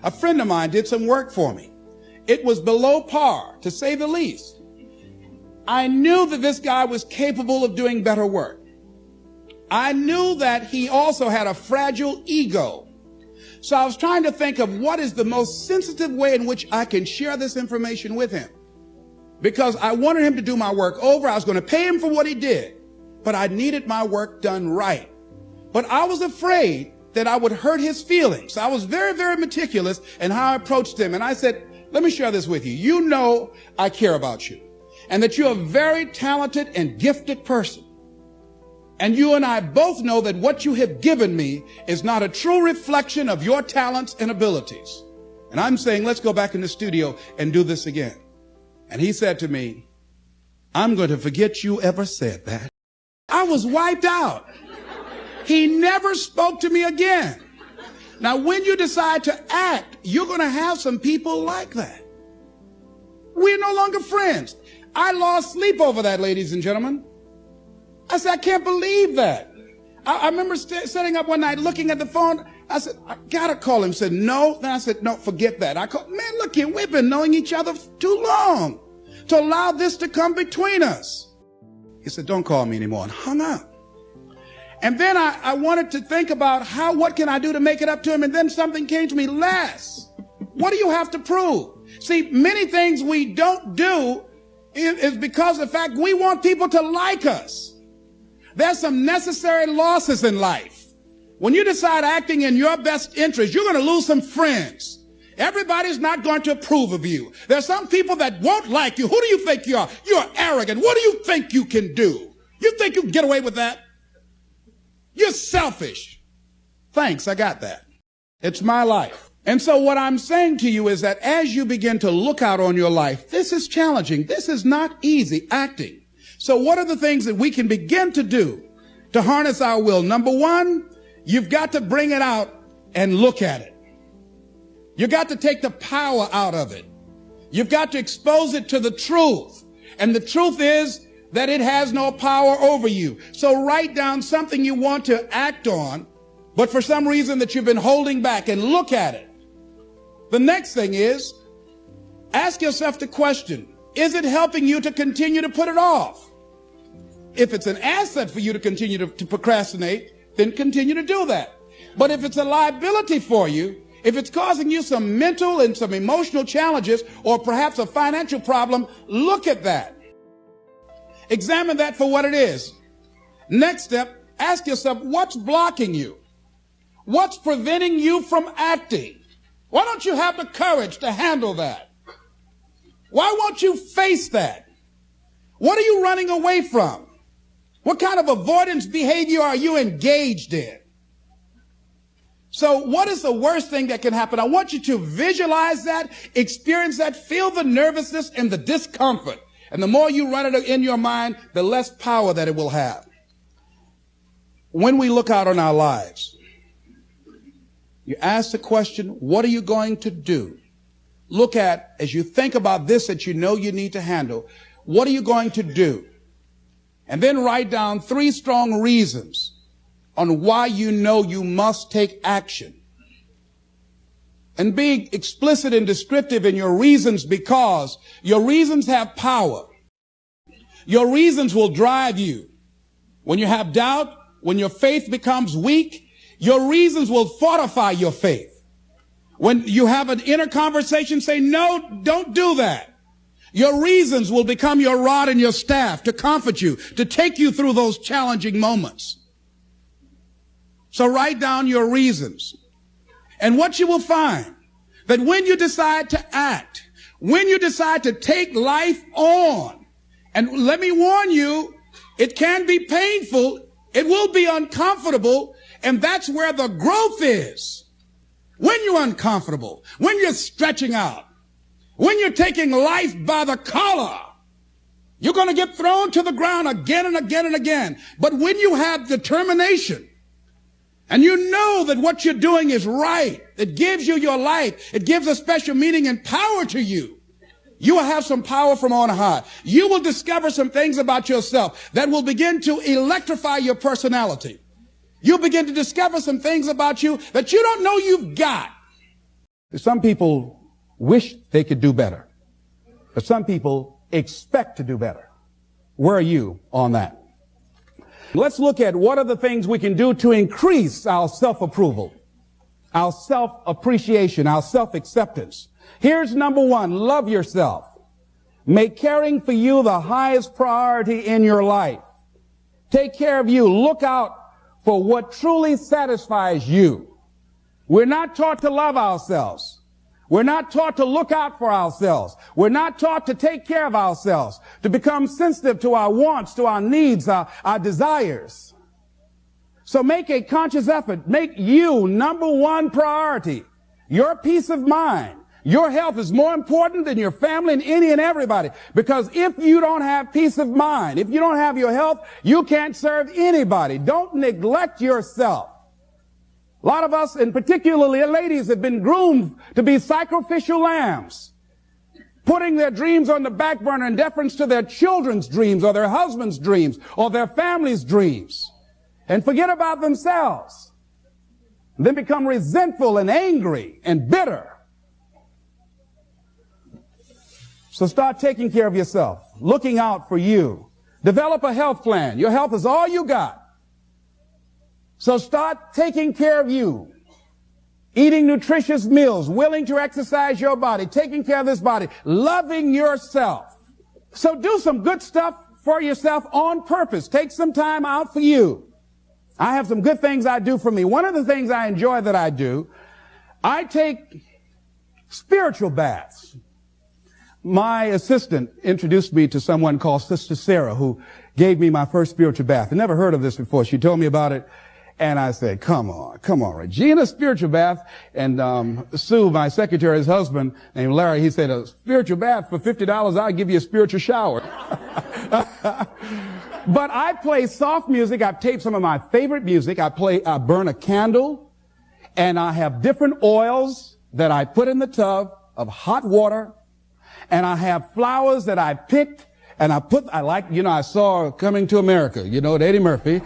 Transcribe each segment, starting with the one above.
A friend of mine did some work for me. It was below par, to say the least. I knew that this guy was capable of doing better work. I knew that he also had a fragile ego. So I was trying to think of what is the most sensitive way in which I can share this information with him. Because I wanted him to do my work over. I was going to pay him for what he did, but I needed my work done right. But I was afraid that I would hurt his feelings. I was very, very meticulous in how I approached him. And I said, let me share this with you. You know I care about you and that you're a very talented and gifted person. And you and I both know that what you have given me is not a true reflection of your talents and abilities. And I'm saying, let's go back in the studio and do this again. And he said to me, I'm going to forget you ever said that. I was wiped out. He never spoke to me again. Now, when you decide to act, you're going to have some people like that. We're no longer friends. I lost sleep over that, ladies and gentlemen. I said, I can't believe that. I remember sitting up one night looking at the phone. I said, I got to call him. He said, no. Then I said, no, forget that. I called, man, look here, we've been knowing each other too long to allow this to come between us. He said, don't call me anymore, and hung up. And then I wanted to think about what can I do to make it up to him? And then something came to me, Les, what do you have to prove? See, many things we don't do is because of the fact we want people to like us. There's some necessary losses in life. When you decide acting in your best interest, you're going to lose some friends. Everybody's not going to approve of you. There's some people that won't like you. Who do you think you are? You're arrogant. What do you think you can do? You think you can get away with that? You're selfish. Thanks, I got that. It's my life. And so what I'm saying to you is that as you begin to look out on your life, this is challenging. This is not easy acting. So what are the things that we can begin to do to harness our will? Number one, you've got to bring it out and look at it. You've got to take the power out of it. You've got to expose it to the truth. And the truth is that it has no power over you. So write down something you want to act on, but for some reason that you've been holding back, and look at it. The next thing is, ask yourself the question, is it helping you to continue to put it off? If it's an asset for you to continue to procrastinate, then continue to do that. But if it's a liability for you, if it's causing you some mental and some emotional challenges, or perhaps a financial problem, look at that. Examine that for what it is. Next step, ask yourself, what's blocking you? What's preventing you from acting? Why don't you have the courage to handle that? Why won't you face that? What are you running away from? What kind of avoidance behavior are you engaged in? So what is the worst thing that can happen? I want you to visualize that, experience that, feel the nervousness and the discomfort. And the more you run it in your mind, the less power that it will have. When we look out on our lives, you ask the question, what are you going to do? Look at, as you think about this that you know you need to handle, what are you going to do? And then write down 3 strong reasons on why you know you must take action. And be explicit and descriptive in your reasons, because your reasons have power. Your reasons will drive you. When you have doubt, when your faith becomes weak, your reasons will fortify your faith. When you have an inner conversation, say, no, don't do that. Your reasons will become your rod and your staff to comfort you, to take you through those challenging moments. So write down your reasons. And what you will find, that when you decide to act, when you decide to take life on, and let me warn you, it can be painful, it will be uncomfortable, and that's where the growth is. When you're uncomfortable, when you're stretching out, when you're taking life by the collar, you're going to get thrown to the ground again and again and again. But when you have determination, and you know that what you're doing is right, it gives you your life, it gives a special meaning and power to you, you will have some power from on high. You will discover some things about yourself that will begin to electrify your personality. You'll begin to discover some things about you that you don't know you've got. Some people wish they could do better, but some people expect to do better. Where are you on that? Let's look at what are the things we can do to increase our self-approval, our self-appreciation, our self-acceptance. Here's number one, love yourself. Make caring for you the highest priority in your life. Take care of you. Look out for what truly satisfies you. We're not taught to love ourselves. We're not taught to look out for ourselves. We're not taught to take care of ourselves, to become sensitive to our wants, to our needs, our desires. So make a conscious effort. Make you number one priority. Your peace of mind. Your health is more important than your family and any and everybody. Because if you don't have peace of mind, if you don't have your health, you can't serve anybody. Don't neglect yourself. A lot of us, and particularly ladies, have been groomed to be sacrificial lambs, putting their dreams on the back burner in deference to their children's dreams or their husband's dreams or their family's dreams, and forget about themselves. And then become resentful and angry and bitter. So start taking care of yourself, looking out for you. Develop a health plan. Your health is all you got. So start taking care of you. Eating nutritious meals, willing to exercise your body, taking care of this body, loving yourself. So do some good stuff for yourself on purpose. Take some time out for you. I have some good things I do for me. One of the things I enjoy that I do, I take spiritual baths. My assistant introduced me to someone called Sister Sarah, who gave me my first spiritual bath. I never heard of this before. She told me about it, and I said, come on, Regina, spiritual bath. And Sue, my secretary's husband, named Larry, he said, a spiritual bath for $50, I'll give you a spiritual shower. But I play soft music. I've taped some of my favorite music. I burn a candle, and I have different oils that I put in the tub of hot water. And I have flowers that I picked, and I saw Coming to America, with Eddie Murphy.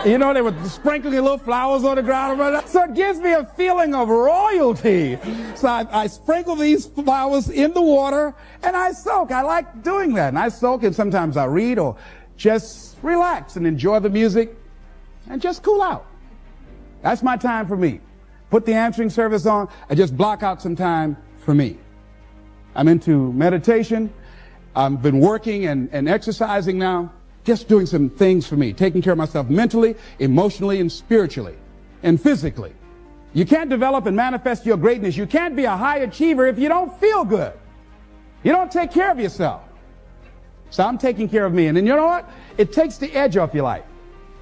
They were sprinkling little flowers on the ground. So it gives me a feeling of royalty. So I sprinkle these flowers in the water, and I soak. I like doing that. And I soak, and sometimes I read or just relax and enjoy the music and just cool out. That's my time for me. Put the answering service on. I just block out some time for me. I'm into meditation. I've been working and exercising now, just doing some things for me, taking care of myself mentally, emotionally, and spiritually, and physically. You can't develop and manifest your greatness. You can't be a high achiever if you don't feel good. You don't take care of yourself. So I'm taking care of me. And then you know what? It takes the edge off your life.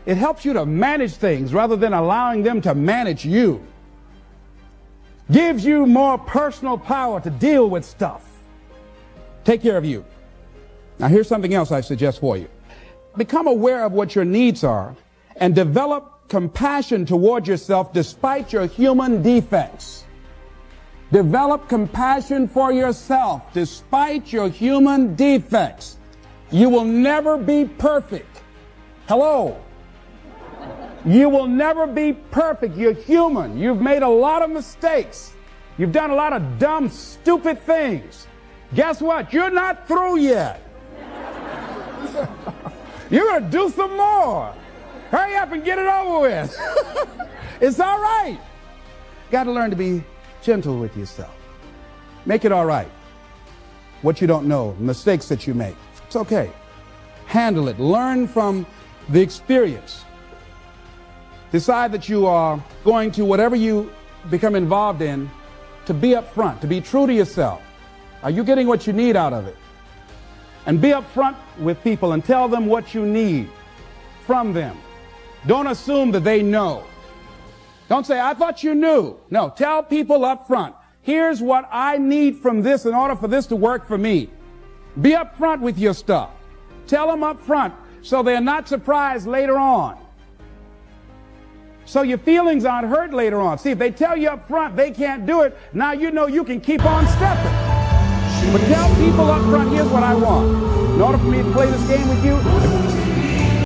It helps you to manage things rather than allowing them to manage you. Gives you more personal power to deal with stuff. Take care of you. Now here's something else I suggest for you. Become aware of what your needs are and develop compassion toward yourself despite your human defects. Develop compassion for yourself despite your human defects. You will never be perfect. Hello. You will never be perfect. You're human. You've made a lot of mistakes. You've done a lot of dumb, stupid things. Guess what? You're not through yet. You're going to do some more. Hurry up and get it over with. It's all right. Got to learn to be gentle with yourself. Make it all right. What you don't know, mistakes that you make. It's okay. Handle it. Learn from the experience. Decide that you are going to, whatever you become involved in, to be upfront, to be true to yourself. Are you getting what you need out of it? And be upfront with people and tell them what you need from them. Don't assume that they know. Don't say, I thought you knew. No, tell people upfront. Here's what I need from this in order for this to work for me. Be upfront with your stuff. Tell them upfront so they're not surprised later on. So your feelings aren't hurt later on. See, if they tell you up front they can't do it, now you know you can keep on stepping. But tell people up front, here's what I want. In order for me to play this game with you,